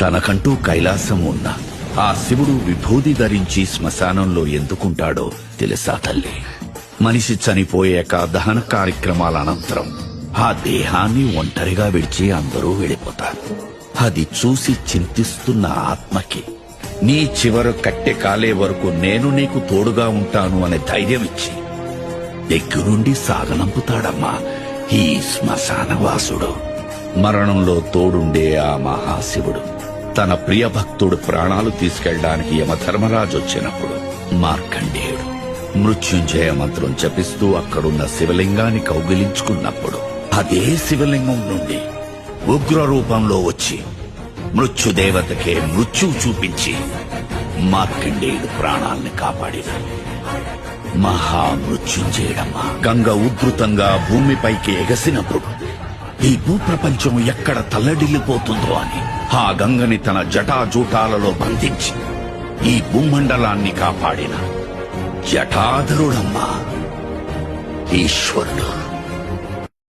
తనకంటూ కైలాసం ఉన్న ఆ శివుడు విభూది ధరించి శ్మశానంలో ఎందుకుంటాడో తెలుసా తల్లి? మనిషి చనిపోయాక దహన కార్యక్రమాల అనంతరం ఆ దేహాన్ని ఒంటరిగా విడిచి అందరూ వెళ్ళిపోతారు. అది చూసి చింతిస్తున్న ఆత్మకి నీ చివర కట్టె కాలే వరకు నేను నీకు తోడుగా ఉంటాను అనే ధైర్యం ఇచ్చి దగ్గరుండి సాగనంపుతాడమ్మా ఈ శ్మశానవాసుడు. మరణంలో తోడుండే ఆ మహాశివుడు తన ప్రియ భక్తుడు ప్రాణాలు తీసుకెళ్లడానికి యమధర్మరాజు వచ్చినప్పుడు మార్కండేయుడు మృత్యుంజయ మంత్రం జపిస్తూ అక్కడున్న శివలింగాన్ని కౌగిలించుకున్నప్పుడు అదే శివలింగం నుండి ఉగ్ర రూపంలో వచ్చి మృత్యుదేవతకే మృత్యు చూపించి మార్కండేయుడు ప్రాణాల్ని కాపాడిన మహామృత్యుంజయుడమ్మా. గంగ ఉధృతంగా భూమిపైకి ఎగసినప్పుడు ఈ భూప్రపంచం ఎక్కడ తల్లడిల్లిపోతుందో అని ఆ గంగని తన జటాజూటాలలో బంధించి ఈ భూమండలాన్ని కాపాడిన జటాధరుడమ్మా ఈశ్వరుడు.